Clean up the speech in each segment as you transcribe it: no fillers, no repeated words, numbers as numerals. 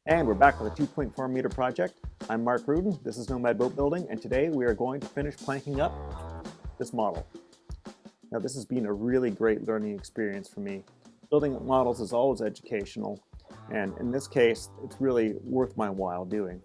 And we're back with a 2.4 meter project. I'm Mark Rudin, this is Nomad Boatbuilding, and today we are going to finish planking up this model. Now this has been a really great learning experience for me. Building models is always educational, and in this case, it's really worth my while doing.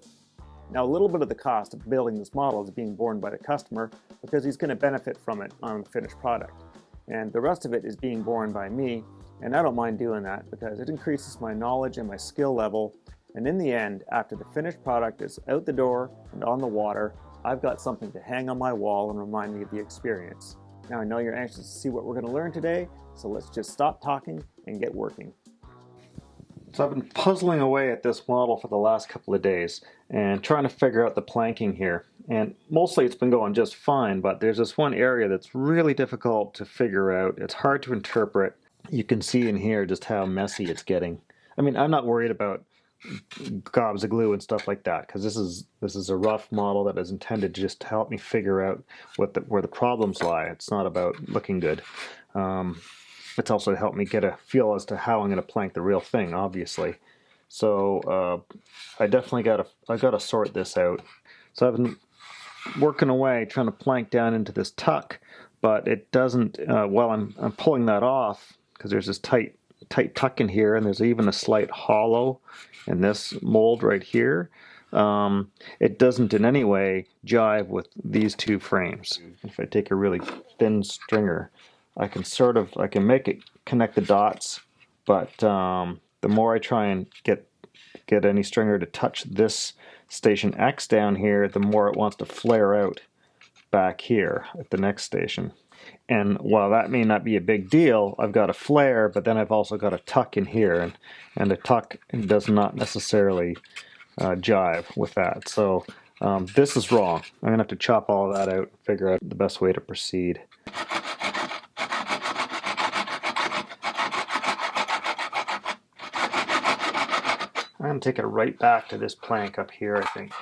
Now a little bit of the cost of building this model is being borne by the customer because he's going to benefit from it on the finished product. And the rest of it is being borne by me, and I don't mind doing that because it increases my knowledge and my skill level. And in the end, after the finished product is out the door and on the water, I've got something to hang on my wall and remind me of the experience. Now I know you're anxious to see what we're going to learn today, so let's just stop talking and get working. So I've been puzzling away at this model for the last couple of days and trying to figure out the planking here. And mostly it's been going just fine, but there's this one area that's really difficult to figure out. It's hard to interpret. You can see in here just how messy it's getting. I mean, I'm not worried about gobs of glue and stuff like that, because this is a rough model that is intended just to help me figure out where the problems lie. It's not about looking good. It's also to help me get a feel as to how I'm going to plank the real thing, obviously. So I definitely gotta sort this out. So I've been working away trying to plank down into this tuck, but it doesn't. While I'm pulling that off, because there's this tight tuck in here, and there's even a slight hollow in this mold right here. It doesn't in any way jive with these two frames. If I take a really thin stringer, I can make it connect the dots, but the more I try and get any stringer to touch this station X down here, the more it wants to flare out back here at the next station. And while that may not be a big deal, I've got a flare, but then I've also got a tuck in here, and the tuck does not necessarily jive with that. So this is wrong. I'm going to have to chop all of that out and figure out the best way to proceed. I'm going to take it right back to this plank up here, I think.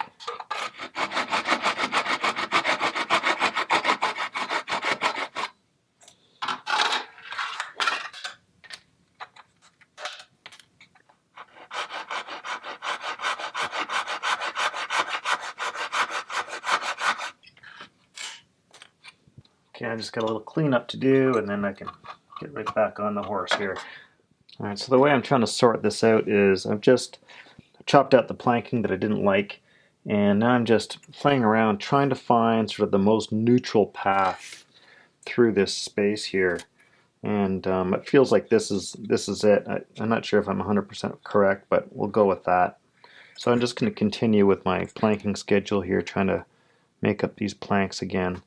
Okay, I just got a little cleanup to do, and then I can get right back on the horse here. Alright, so the way I'm trying to sort this out is I've just chopped out the planking that I didn't like, and now I'm just playing around trying to find sort of the most neutral path through this space here. And it feels like this is it. I'm not sure if I'm 100% correct, but we'll go with that. So I'm just going to continue with my planking schedule here, trying to make up these planks again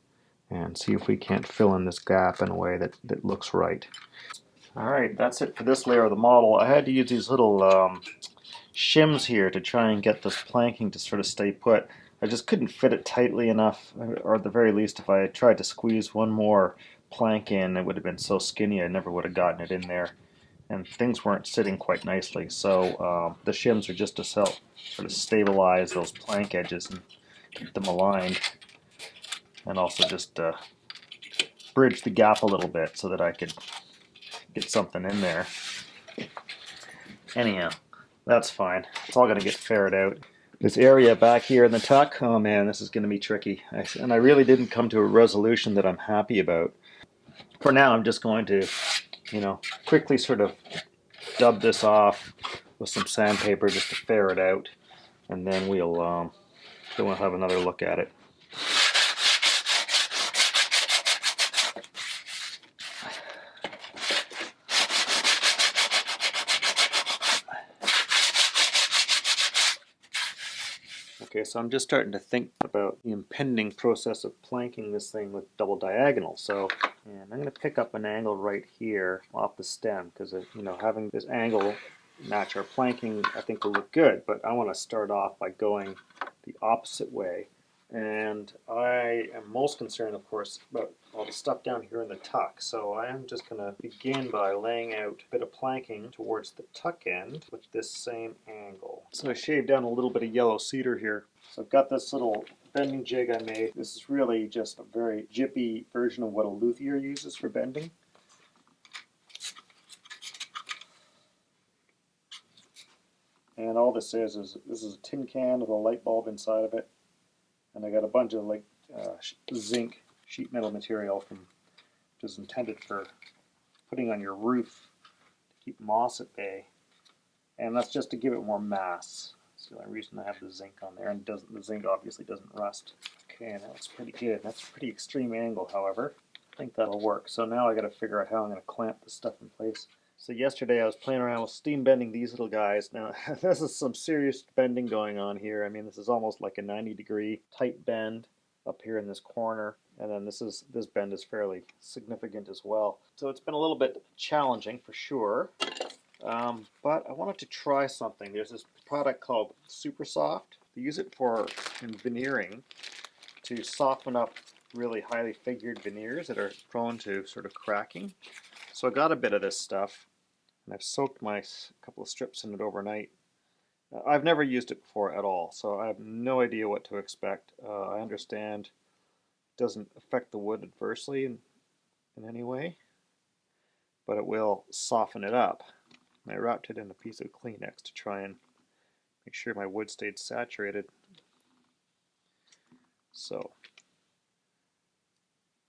and see if we can't fill in this gap in a way that looks right. Alright, that's it for this layer of the model. I had to use these little shims here to try and get this planking to sort of stay put. I just couldn't fit it tightly enough, or at the very least if I had tried to squeeze one more plank in, it would have been so skinny I never would have gotten it in there. And things weren't sitting quite nicely, so the shims are just to help sort of stabilize those plank edges and keep them aligned, and also just bridge the gap a little bit so that I could get something in there. Anyhow, that's fine. It's all going to get ferreted out. This area back here in the tuck, oh man, this is going to be tricky. And I really didn't come to a resolution that I'm happy about. For now, I'm just going to, quickly sort of dub this off with some sandpaper just to ferret out, and then we'll have another look at it. Okay, so I'm just starting to think about the impending process of planking this thing with double diagonal. So, and I'm going to pick up an angle right here off the stem, because having this angle match our planking I think will look good, but I want to start off by going the opposite way. And I am most concerned, of course, about all the stuff down here in the tuck. So I am just going to begin by laying out a bit of planking towards the tuck end with this same angle. So I shaved down a little bit of yellow cedar here. So I've got this little bending jig I made. This is really just a very jippy version of what a luthier uses for bending. And then all this is this is a tin can with a light bulb inside of it, and I got a bunch of like zinc sheet metal material which is intended for putting on your roof to keep moss at bay, and that's just to give it more mass. That's the only reason I have the zinc on there, and the zinc obviously doesn't rust. Okay, that looks pretty good. That's a pretty extreme angle, however. I think that'll work. So now I got to figure out how I'm going to clamp this stuff in place. So yesterday I was playing around with steam bending these little guys. Now this is some serious bending going on here. I mean, this is almost like a 90-degree tight bend up here in this corner, and then this bend is fairly significant as well. So it's been a little bit challenging for sure, but I wanted to try something. There's this product called Super Soft. They use it in veneering to soften up really highly figured veneers that are prone to sort of cracking. So I got a bit of this stuff, and I've soaked my couple of strips in it overnight. I've never used it before at all, so I have no idea what to expect. I understand it doesn't affect the wood adversely in any way, but it will soften it up. And I wrapped it in a piece of Kleenex to try and make sure my wood stayed saturated. So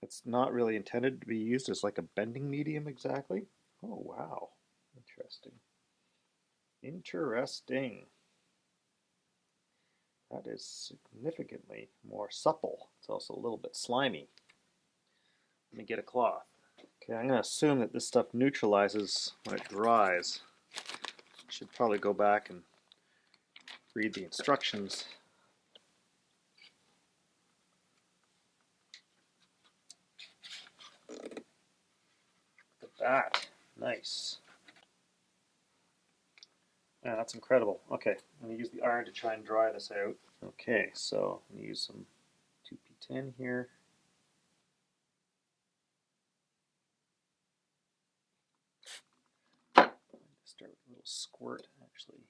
it's not really intended to be used as like a bending medium exactly. Oh wow, interesting. Interesting. That is significantly more supple. It's also a little bit slimy. Let me get a cloth. Okay, I'm going to assume that this stuff neutralizes when it dries. I should probably go back and read the instructions. Look at that. Nice. Yeah, that's incredible. Okay, I'm going to use the iron to try and dry this out. Okay, so I'm going to use some 2P10 here. Start with a little squirt, actually.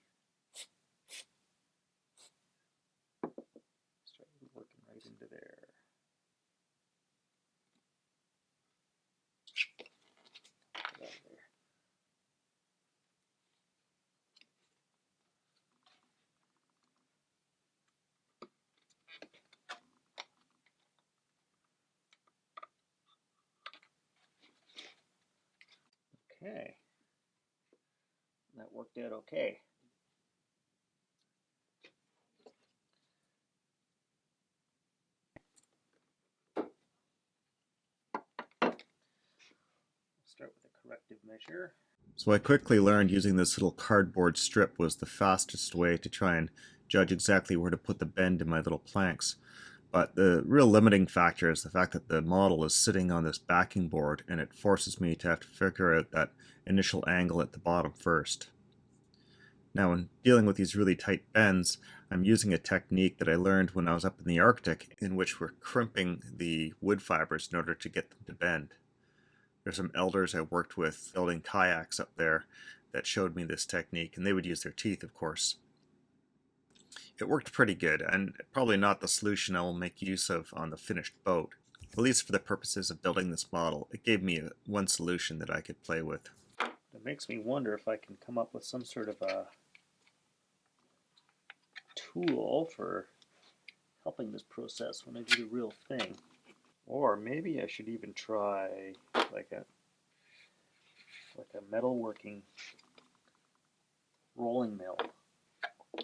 Start working right into there. Get out of there. Okay. That worked out okay. Start with a corrective measure. So I quickly learned using this little cardboard strip was the fastest way to try and judge exactly where to put the bend in my little planks. But the real limiting factor is the fact that the model is sitting on this backing board, and it forces me to have to figure out that initial angle at the bottom first. Now, when dealing with these really tight bends, I'm using a technique that I learned when I was up in the Arctic, in which we're crimping the wood fibers in order to get them to bend. There's some elders I worked with building kayaks up there that showed me this technique, and they would use their teeth, of course. It worked pretty good, and probably not the solution I will make use of on the finished boat. At least for the purposes of building this model, it gave me one solution that I could play with. It makes me wonder if I can come up with some sort of a tool for helping this process when I do the real thing. Or maybe I should even try like a metalworking rolling mill.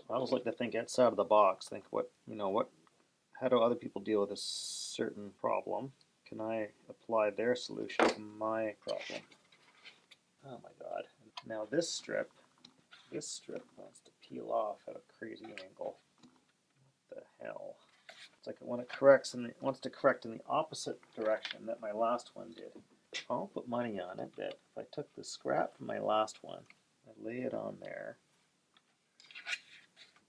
I always like to think outside of the box. Think how do other people deal with a certain problem? Can I apply their solution to my problem? Oh my god. Now this strip wants to peel off at a crazy angle. What the hell? It's like when it wants to correct in the opposite direction that my last one did. I'll put money on it that if I took the scrap from my last one, I lay it on there,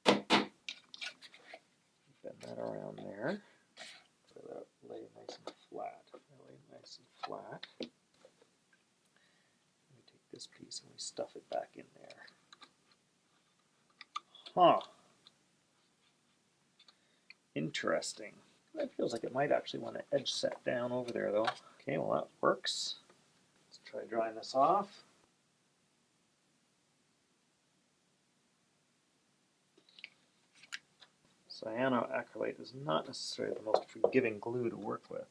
bend that around there, lay it nice and flat. Lay it nice and flat. We take this piece and we stuff it back in there. Huh. Interesting. That feels like it might actually want to edge set down over there though. Okay, well that works. Let's try drying this off. Cyanoacrylate is not necessarily the most forgiving glue to work with.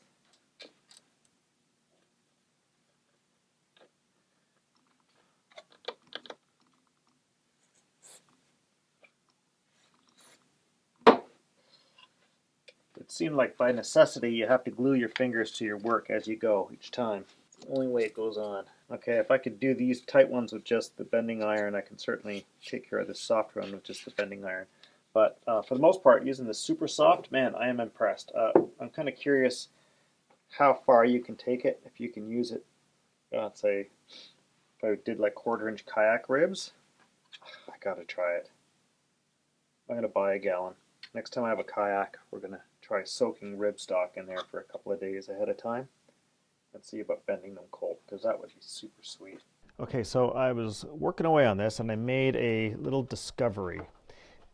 It seemed like by necessity you have to glue your fingers to your work as you go each time. It's the only way it goes on. Okay, if I could do these tight ones with just the bending iron, I can certainly take care of this soft one with just the bending iron. But for the most part, using the super soft, man, I am impressed. I'm kind of curious how far you can take it if you can use it. Let's say if I did like 1/4-inch kayak ribs, I gotta try it. I'm gonna buy a gallon. Next time I have a kayak, we're gonna try soaking rib stock in there for a couple of days ahead of time and see about bending them cold, because that would be super sweet. Okay, so I was working away on this and I made a little discovery,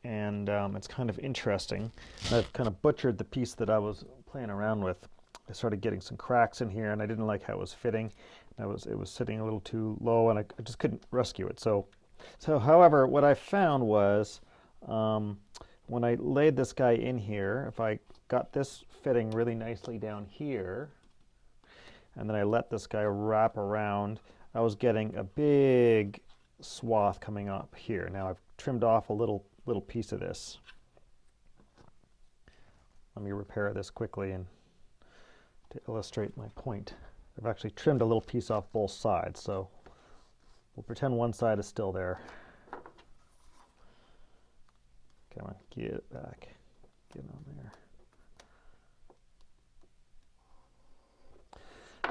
and it's kind of interesting. I've kind of butchered the piece that I was playing around with. I started getting some cracks in here and I didn't like how it was fitting. It was sitting a little too low and I just couldn't rescue it. So however, what I found was when I laid this guy in here, if I got this fitting really nicely down here, and then I let this guy wrap around, I was getting a big swath coming up here. Now I've trimmed off a little piece of this. Let me repair this quickly and to illustrate my point. I've actually trimmed a little piece off both sides, so we'll pretend one side is still there. Come on, get it back. Get on there.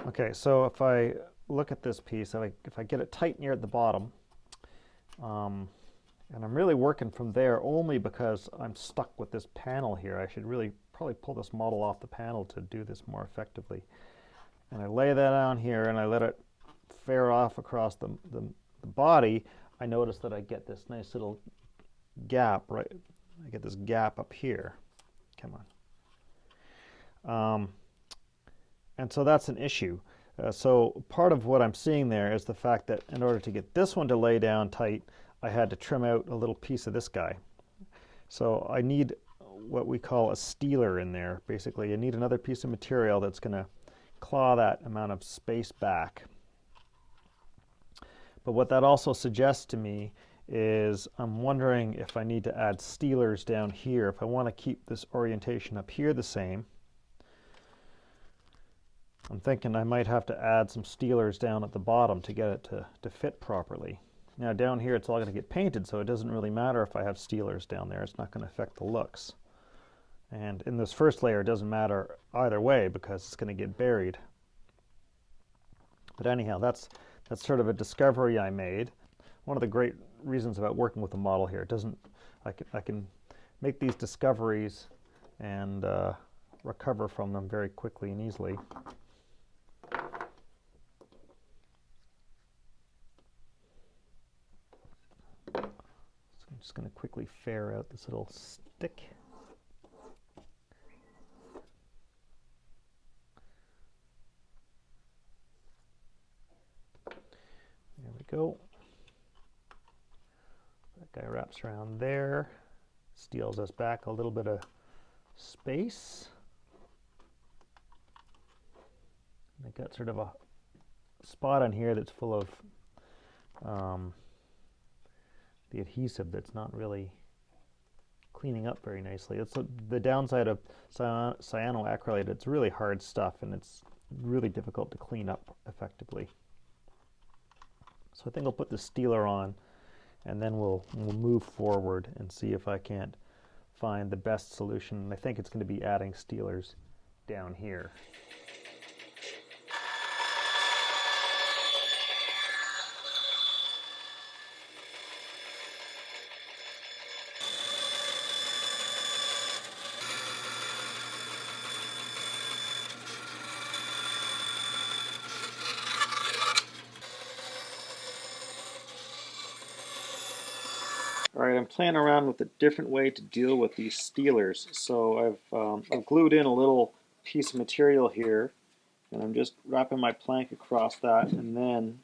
Okay, so if I look at this piece, if I get it tight near at the bottom, and I'm really working from there only because I'm stuck with this panel here. I should really probably pull this model off the panel to do this more effectively. And I lay that down here and I let it fare off across the body. I notice that I get this nice little gap, right? I get this gap up here. Come on. And so that's an issue. So part of what I'm seeing there is the fact that in order to get this one to lay down tight, I had to trim out a little piece of this guy. So I need what we call a steeler in there. Basically, I need another piece of material that's going to claw that amount of space back. But what that also suggests to me is I'm wondering if I need to add steelers down here. If I want to keep this orientation up here the same, I'm thinking I might have to add some steelers down at the bottom to get it to fit properly. Now down here it's all going to get painted, so it doesn't really matter if I have steelers down there. It's not going to affect the looks. And in this first layer it doesn't matter either way because it's going to get buried. But anyhow, that's sort of a discovery I made. One of the great reasons about working with a model here, I can make these discoveries and recover from them very quickly and easily. I'm just going to quickly fare out this little stick. There we go. That guy wraps around there, steals us back a little bit of space. I got sort of a spot on here that's full of the adhesive that's not really cleaning up very nicely. It's the downside of cyanoacrylate. It's really hard stuff and it's really difficult to clean up effectively. So I think I'll put the steeler on and then we'll move forward and see if I can't find the best solution. And I think it's going to be adding steelers down here. Alright, I'm playing around with a different way to deal with these steelers. So I've glued in a little piece of material here, and I'm just wrapping my plank across that, and then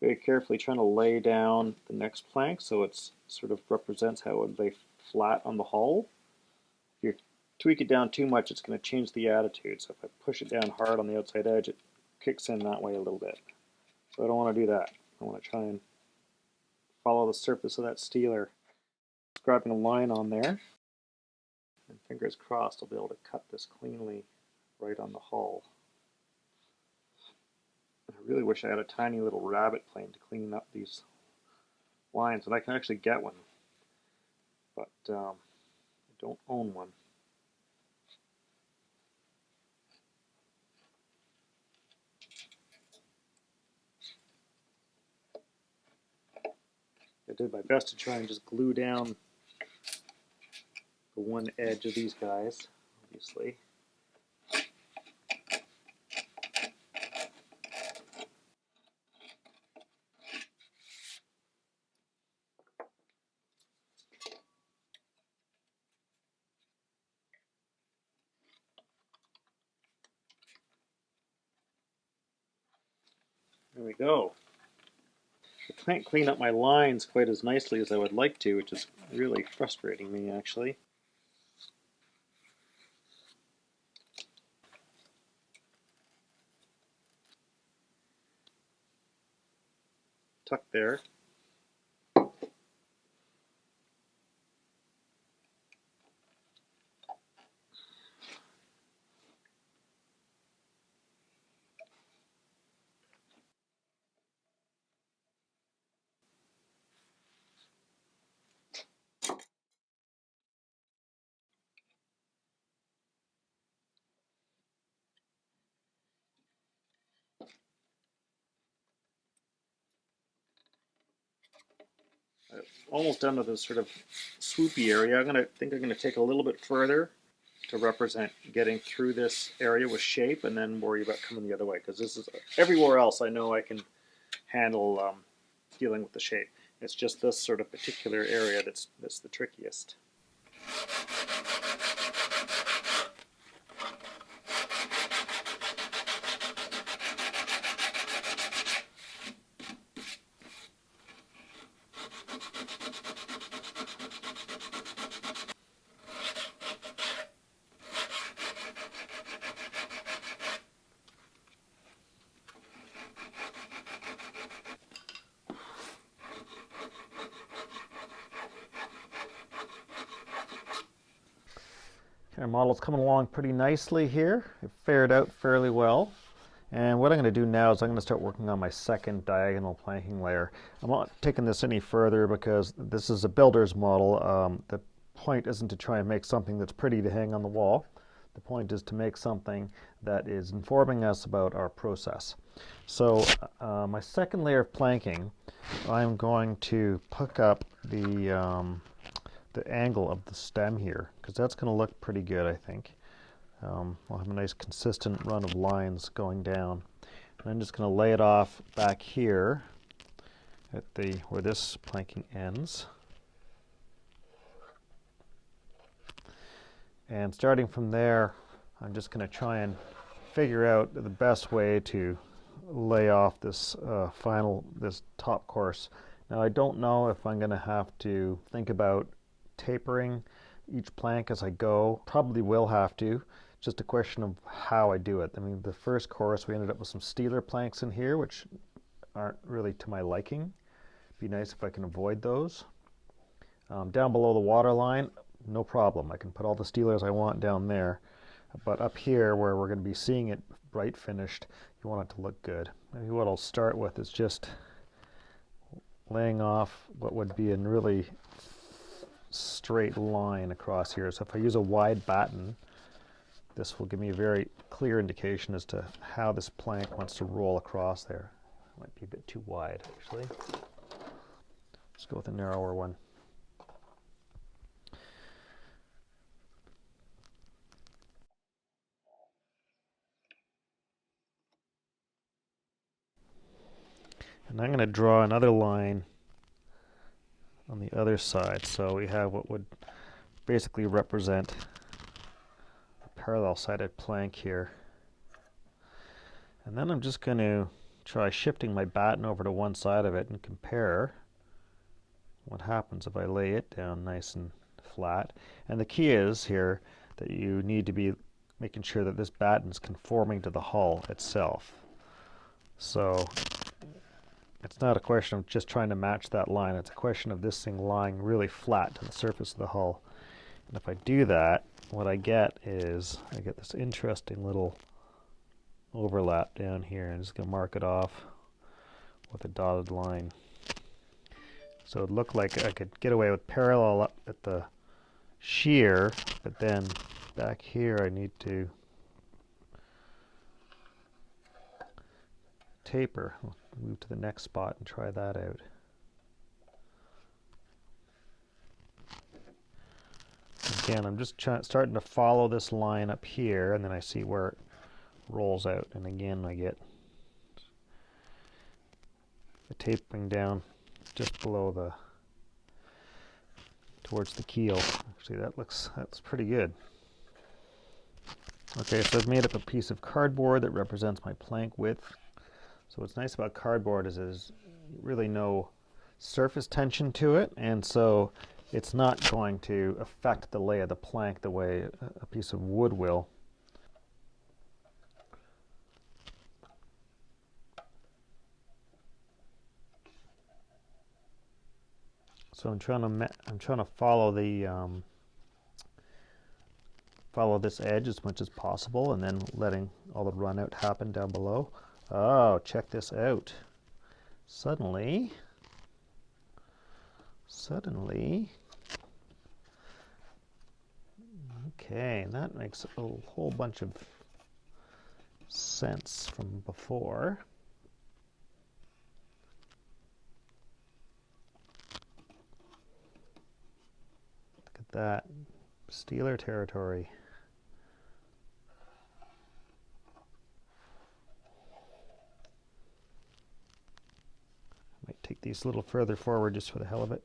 very carefully trying to lay down the next plank so it's sort of represents how it would lay flat on the hull. If you tweak it down too much, it's going to change the attitude. So if I push it down hard on the outside edge, it kicks in that way a little bit. So I don't want to do that. I want to try and follow the surface of that steeler. Just grabbing a line on there, and fingers crossed I'll be able to cut this cleanly right on the hull. I really wish I had a tiny little rabbet plane to clean up these lines, and I can actually get one, but I don't own one. I did my best to try and just glue down the one edge of these guys, obviously. There we go. I can't clean up my lines quite as nicely as I would like to, which is really frustrating me, actually. Tuck there. Almost done with this sort of swoopy area. I think I'm gonna take a little bit further to represent getting through this area with shape, and then worry about coming the other way, because this is everywhere else I know I can handle dealing with the shape. It's just this sort of particular area that's the trickiest. Our model's coming along pretty nicely here. It fared out fairly well. And what I'm going to do now is I'm going to start working on my second diagonal planking layer. I'm not taking this any further because this is a builder's model. The point isn't to try and make something that's pretty to hang on the wall. The point is to make something that is informing us about our process. So my second layer of planking, I'm going to pick up the angle of the stem here, because that's going to look pretty good, I think. We'll have a nice consistent run of lines going down. And I'm just going to lay it off back here at where this planking ends. And starting from there, I'm just going to try and figure out the best way to lay off this this top course. Now, I don't know if I'm going to have to think about tapering each plank as I go. Probably will have to. Just a question of how I do it. I mean, the first course we ended up with some steeler planks in here, which aren't really to my liking. Be nice if I can avoid those. Down below the water line, no problem. I can put all the steelers I want down there. But up here, where we're going to be seeing it bright finished, you want it to look good. Maybe what I'll start with is just laying off what would be a really straight line across here. So if I use a wide batten, this will give me a very clear indication as to how this plank wants to roll across there. Might be a bit too wide, actually. Let's go with a narrower one. And I'm going to draw another line on the other side. So we have what would basically represent a parallel-sided plank here. And then I'm just going to try shifting my batten over to one side of it and compare what happens if I lay it down nice and flat. And the key is here that you need to be making sure that this batten's conforming to the hull itself. So it's not a question of just trying to match that line, it's a question of this thing lying really flat to the surface of the hull. And if I do that, what I get is I get this interesting little overlap down here. I'm just going to mark it off with a dotted line. So it looked like I could get away with parallel up at the shear, but then back here I need to taper. We'll move to the next spot and try that out. Again, I'm just starting to follow this line up here, and then I see where it rolls out, and again I get the tapering down just below the towards the keel. Actually, that's pretty good. Okay, so I've made up a piece of cardboard that represents my plank width. So what's nice about cardboard is there's really no surface tension to it, and so it's not going to affect the lay of the plank the way a piece of wood will. So I'm trying to follow follow this edge as much as possible, and then letting all the run out happen down below. Oh, check this out. Suddenly, okay, that makes a whole bunch of sense from before. Look at that, Steeler territory. Might take these a little further forward just for the hell of it.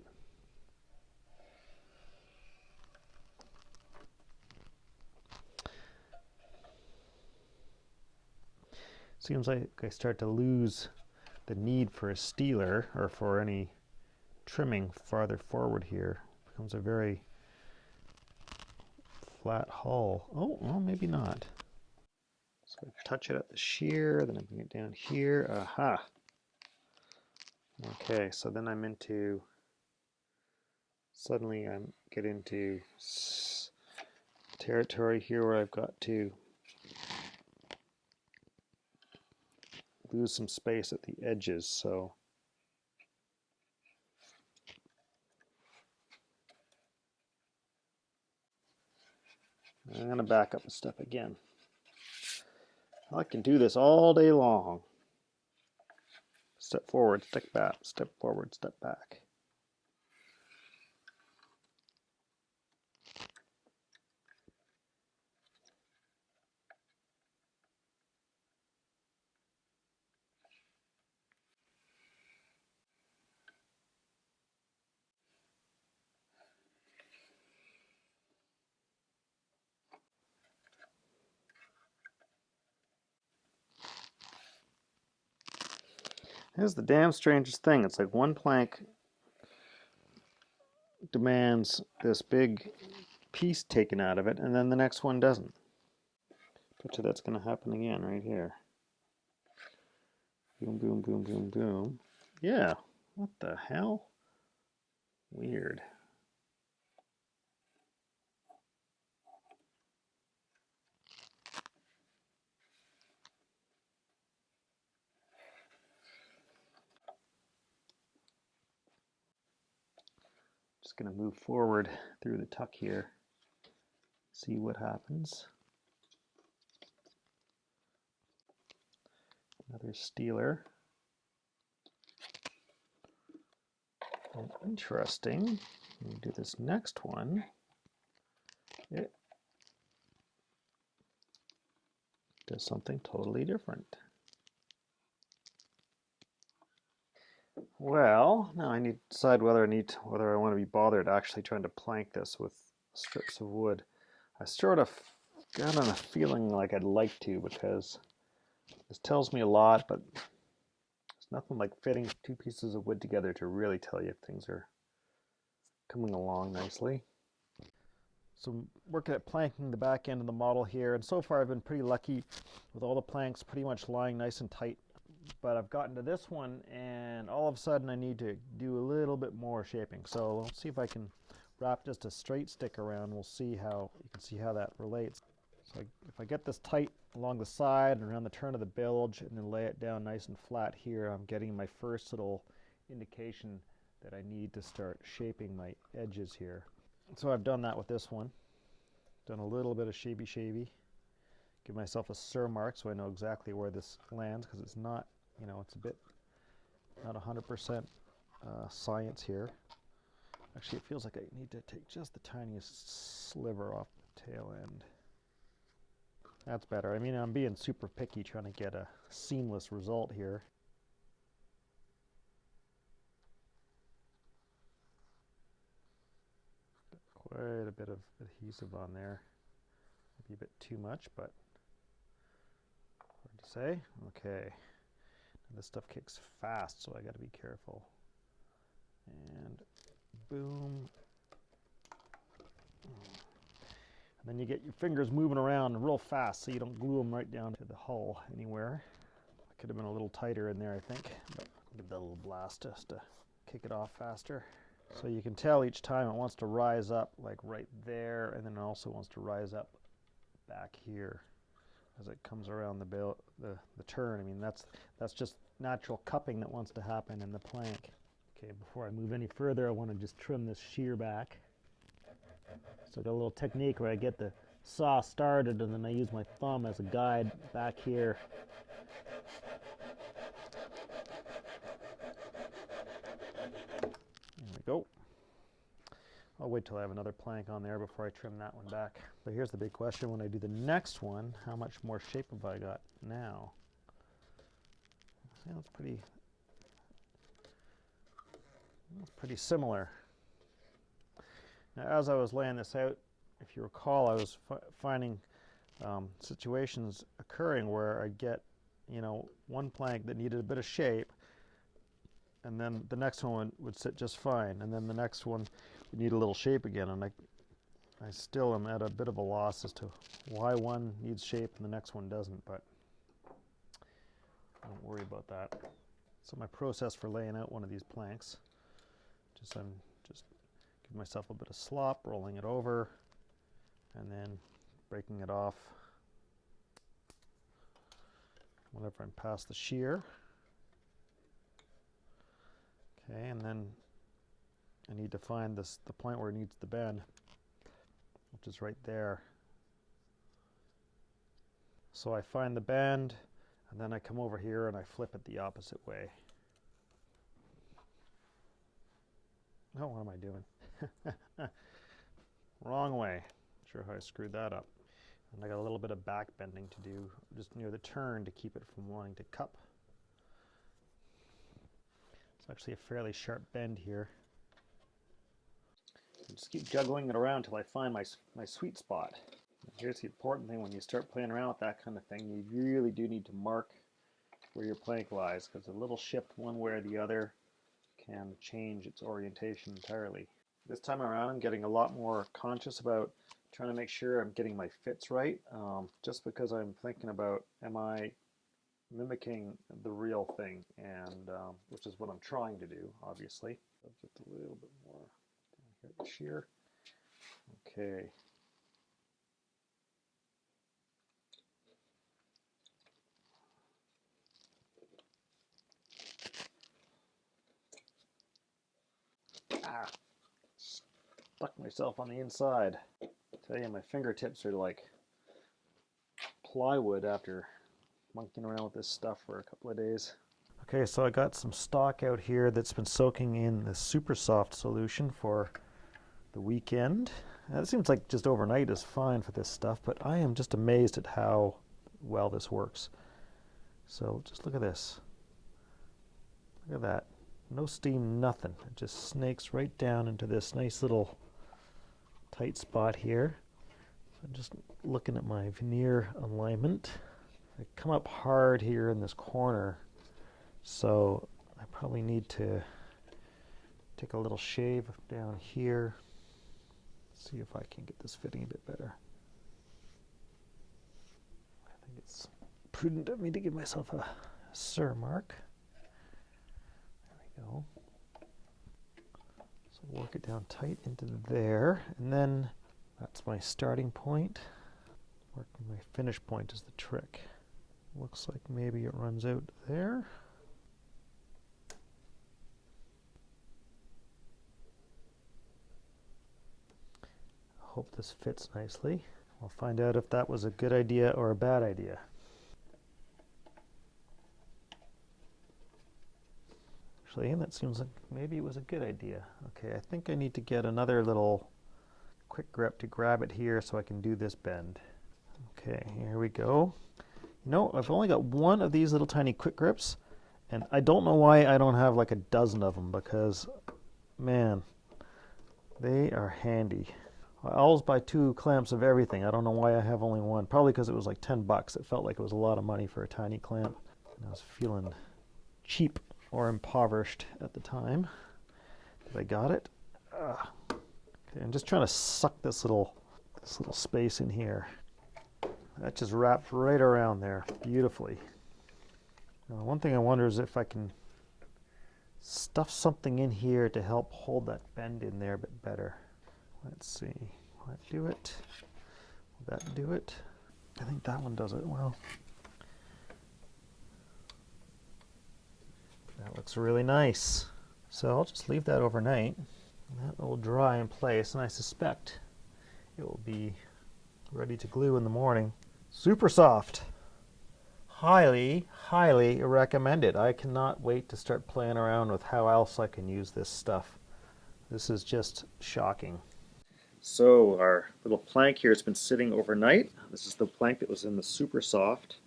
Seems like I start to lose the need for a steeler or for any trimming farther forward here. It becomes a very flat hull. Oh, well, maybe not. So I touch it at the shear, then I bring it down here. Aha! Okay, so then I'm into, suddenly I get into territory here where I've got to lose some space at the edges. So I'm going to back up a step again. I can do this all day long. Step forward, step back, step forward, step back. Here's the damn strangest thing. It's like one plank demands this big piece taken out of it, and then the next one doesn't. Bet you that's going to happen again right here. Boom, boom, boom, boom, boom. Yeah, what the hell? Weird. Just going to move forward through the tuck here, see what happens. Another steeler. And interesting, when we do this next one, it does something totally different. Well, now I need to decide whether I want to be bothered actually trying to plank this with strips of wood. I sort of got a feeling like I'd like to, because this tells me a lot, but it's nothing like fitting two pieces of wood together to really tell you if things are coming along nicely. So I'm working at planking the back end of the model here, and so far I've been pretty lucky with all the planks pretty much lying nice and tight. But I've gotten to this one, and all of a sudden I need to do a little bit more shaping. So let's see if I can wrap just a straight stick around. We'll see how you can see how that relates. So if I get this tight along the side and around the turn of the bilge, and then lay it down nice and flat here, I'm getting my first little indication that I need to start shaping my edges here. So I've done that with this one. Done a little bit of shavy. Give myself a sur mark so I know exactly where this lands, because it's not, it's a bit, not 100% science here. Actually, it feels like I need to take just the tiniest sliver off the tail end. That's better. I mean, I'm being super picky trying to get a seamless result here. Quite a bit of adhesive on there. Maybe a bit too much, but hard to say. Okay. And this stuff kicks fast, so I got to be careful. And boom. And then you get your fingers moving around real fast so you don't glue them right down to the hull anywhere. I could have been a little tighter in there, I think, but give that a little blast just to kick it off faster. So you can tell each time it wants to rise up like right there, and then it also wants to rise up back here as it comes around the turn. I mean, that's just natural cupping that wants to happen in the plank. Okay, before I move any further, I want to just trim this shear back. So I got a little technique where I get the saw started and then I use my thumb as a guide back here. There we go. I'll wait till I have another plank on there before I trim that one back. But here's the big question: when I do the next one, how much more shape have I got now? That's pretty similar. Now, as I was laying this out, if you recall, I was finding situations occurring where I'd get, one plank that needed a bit of shape, and then the next one would sit just fine, and then the next one would need a little shape again, and I still am at a bit of a loss as to why one needs shape and the next one doesn't, but I don't worry about that. So my process for laying out one of these planks, I'm just giving myself a bit of slop, rolling it over, and then breaking it off whenever I'm past the shear. Okay, and then I need to find the point where it needs to bend, which is right there. So I find the bend, and then I come over here and I flip it the opposite way. Oh, what am I doing? Wrong way. Not sure how I screwed that up. And I got a little bit of back bending to do just near the turn to keep it from wanting to cup. It's actually a fairly sharp bend here. I just keep juggling it around until I find my sweet spot. Here's the important thing: when you start playing around with that kind of thing, you really do need to mark where your plank lies, because a little shift one way or the other can change its orientation entirely. This time around, I'm getting a lot more conscious about trying to make sure I'm getting my fits right, just because I'm thinking about, am I mimicking the real thing, and which is what I'm trying to do, obviously. Just a little bit more down here at the shear. Okay. Ah, stuck myself on the inside. I tell you, my fingertips are like plywood after monkeying around with this stuff for a couple of days. Okay, so I got some stock out here that's been soaking in the super soft solution for the weekend. Now, it seems like just overnight is fine for this stuff, but I am just amazed at how well this works. So just look at this. Look at that. No steam, nothing. It just snakes right down into this nice little tight spot here. So I'm just looking at my veneer alignment. I come up hard here in this corner, so I probably need to take a little shave down here. See if I can get this fitting a bit better. I think it's prudent of me to give myself a Sir mark. There we go. So work it down tight into there, and then that's my starting point. Working my finish point is the trick. Looks like maybe it runs out there. Hope this fits nicely. We'll find out if that was a good idea or a bad idea. Actually, that seems like maybe it was a good idea. Okay, I think I need to get another little quick grip to grab it here so I can do this bend. Okay, here we go. You know, I've only got one of these little tiny quick grips, and I don't know why I don't have like a dozen of them, because, man, they are handy. I always buy 2 clamps of everything. I don't know why I have only one. Probably because it was like 10 bucks. It felt like it was a lot of money for a tiny clamp. And I was feeling cheap or impoverished at the time that I got it. Okay, I'm just trying to suck this little space in here. That just wraps right around there beautifully. Now, one thing I wonder is if I can stuff something in here to help hold that bend in there a bit better. Let's see. Will that do it? Will that do it? I think that one does it well. That looks really nice. So I'll just leave that overnight. That will dry in place, and I suspect it will be ready to glue in the morning. Super soft. Highly, highly recommended. I cannot wait to start playing around with how else I can use this stuff. This is just shocking. So our little plank here has been sitting overnight. This is the plank that was in the super soft.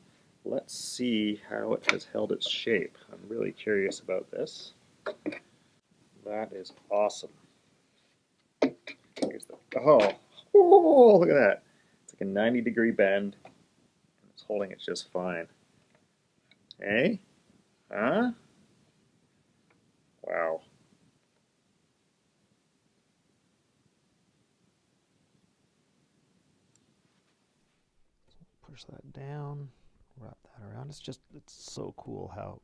Let's see how it has held its shape. I'm really curious about this. That is awesome. Here's the, oh, look at that. It's like a 90-degree bend. And it's holding it just fine. Hey? Huh? Wow. Push that down, wrap that around. It's so cool how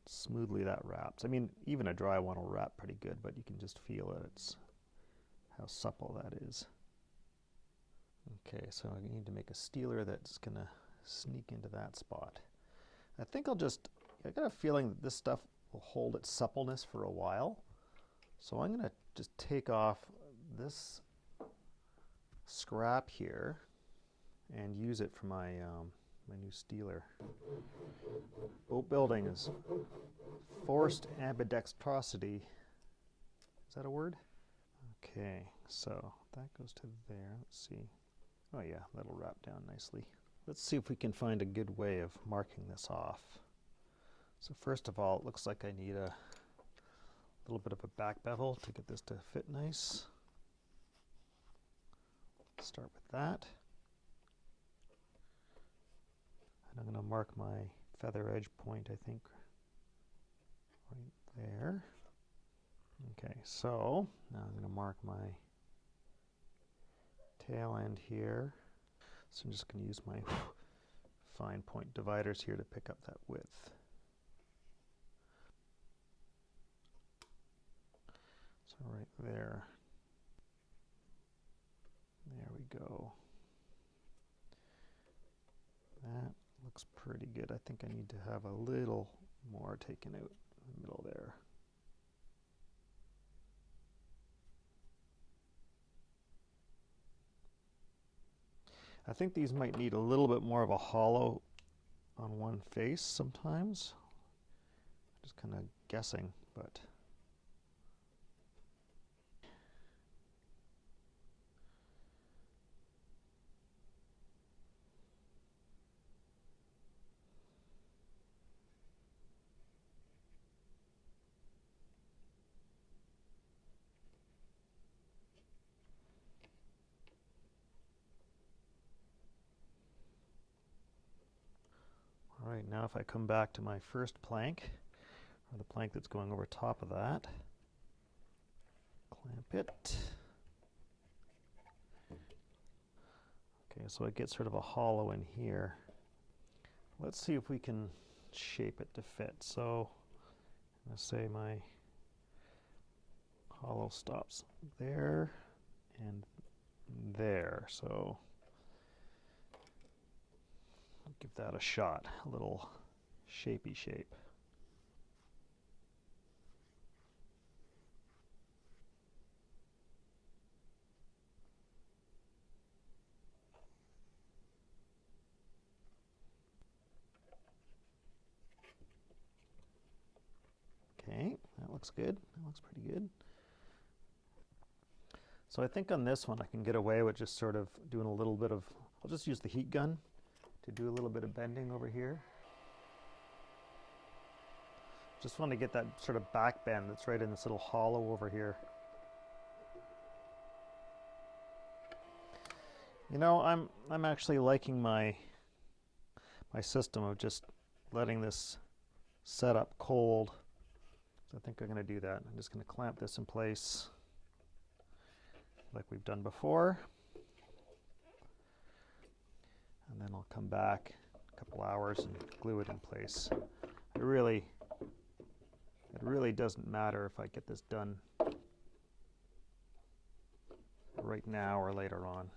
smoothly that wraps. I mean, even a dry one will wrap pretty good, but you can just feel it. It's how supple that is. Okay, so I need to make a steeler that's gonna sneak into that spot. I think I got a feeling that this stuff will hold its suppleness for a while. So I'm gonna just take off this scrap here and use it for my my new steeler. Boat building is forced ambidextrosity. Is that a word? Okay, so that goes to there. Let's see. Oh yeah, that'll wrap down nicely. Let's see if we can find a good way of marking this off. So first of all, it looks like I need a little bit of a back bevel to get this to fit nice. Start with that. And I'm going to mark my feather edge point, I think, right there. Okay, so now I'm going to mark my tail end here. So I'm just going to use my fine point dividers here to pick up that width. So right there. There we go. That looks pretty good. I think I need to have a little more taken out in the middle there. I think these might need a little bit more of a hollow on one face sometimes. Just kind of guessing, but all right, now if I come back to my first plank, or the plank that's going over top of that, clamp it. Okay, so it gets sort of a hollow in here. Let's see if we can shape it to fit. So let's say my hollow stops there and there. So I'll give that a shot, a little shapey shape. Okay, that looks good. That looks pretty good. So I think on this one I can get away with just sort of doing a little bit of, I'll just use the heat gun to do a little bit of bending over here. Just want to get that sort of back bend that's right in this little hollow over here. You know, I'm actually liking my system of just letting this set up cold. So I think I'm going to do that. I'm just going to clamp this in place like we've done before. And then I'll come back a couple hours and glue it in place. It really doesn't matter if I get this done right now or later on.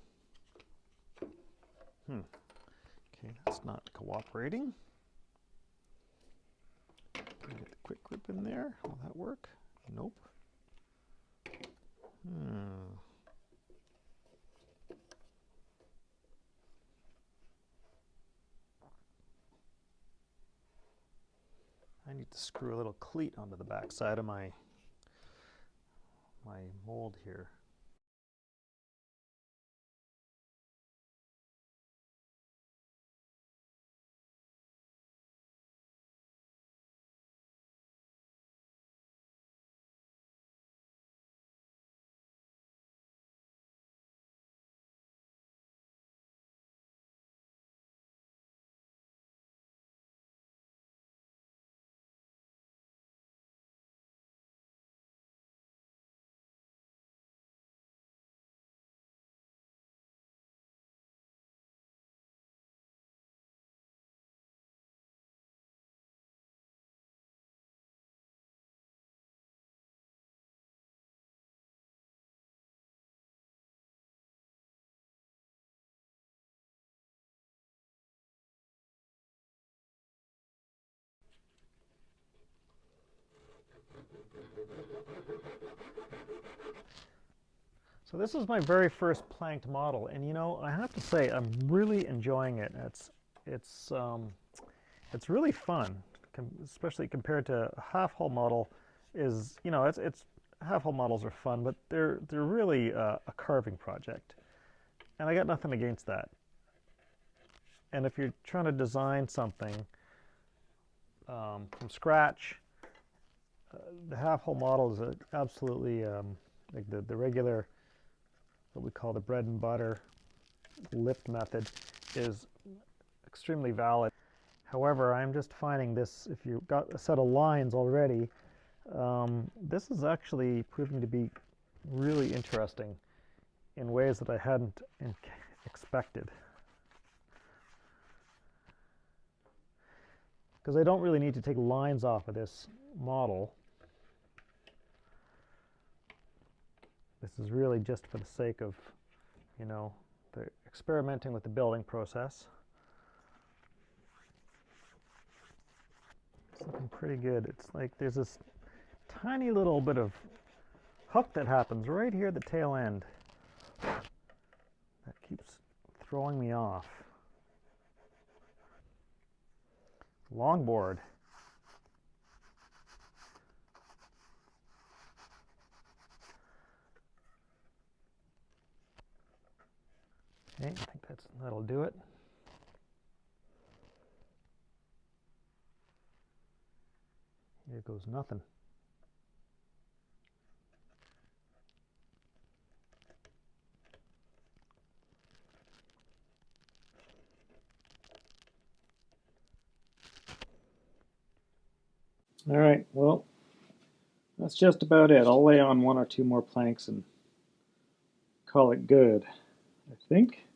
Okay, that's not cooperating. Get the quick grip in there. Will that work? Nope. I need to screw a little cleat onto the back side of my mold here. So this is my very first planked model, and you know, I have to say I'm really enjoying it. It's really fun, especially compared to a half-hull model. Is, you know, it's half-hull models are fun, but they're really a carving project, and I got nothing against that. And if you're trying to design something from scratch, the half-hull model is absolutely like the regular, what we call the bread and butter lift method, is extremely valid. However, I'm just finding this, if you've got a set of lines already, this is actually proving to be really interesting in ways that I hadn't expected. Because I don't really need to take lines off of this model. This is really just for the sake of, you know, the experimenting with the building process. It's looking pretty good. It's like there's this tiny little bit of hook that happens right here at the tail end that keeps throwing me off. Longboard. Okay, I think that'll do it. Here goes nothing. All right, well, that's just about it. I'll lay on one or two more planks and call it good, I think.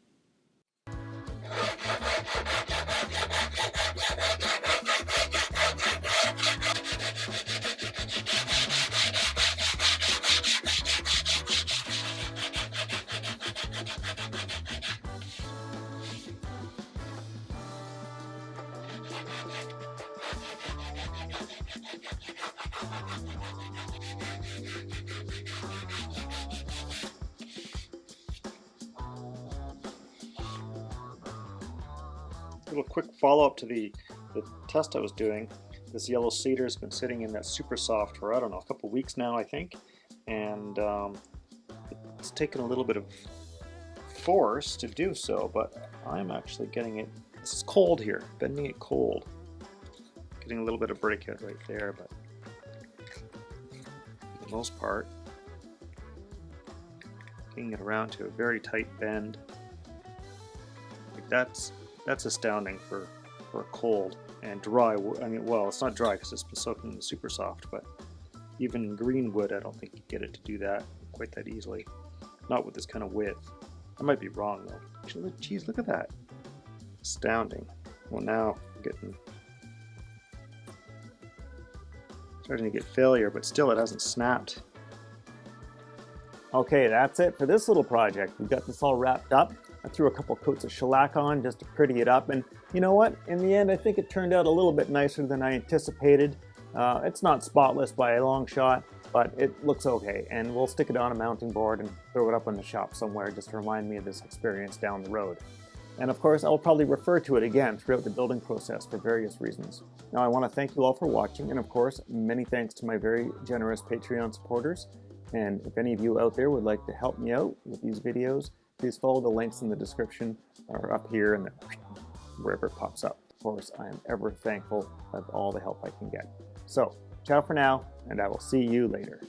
little quick follow-up to the test I was doing. This yellow cedar has been sitting in that super soft for, I don't know, a couple weeks now, I think. And it's taken a little bit of force to do so, but I'm actually getting it. This is cold here, bending it cold. Getting a little bit of breakout right there, but for the most part, getting it around to a very tight bend. Like that's astounding for a cold and dry wood. I mean, well, it's not dry because it's been soaked in the super soft, but even green wood, I don't think you get it to do that quite that easily. Not with this kind of width. I might be wrong though. Actually, geez, look at that. Astounding. Well, now I'm starting to get failure, but still it hasn't snapped. Okay, that's it for this little project. We got this all wrapped up. I threw a couple coats of shellac on just to pretty it up, and you know what? In the end, I think it turned out a little bit nicer than I anticipated. It's not spotless by a long shot, but it looks okay, and we'll stick it on a mounting board and throw it up in the shop somewhere just to remind me of this experience down the road. And of course, I'll probably refer to it again throughout the building process for various reasons. Now, I want to thank you all for watching, and of course, many thanks to my very generous Patreon supporters. And if any of you out there would like to help me out with these videos, please follow the links in the description or up here and wherever it pops up. Of course, I am ever thankful of all the help I can get. So, ciao for now, and I will see you later.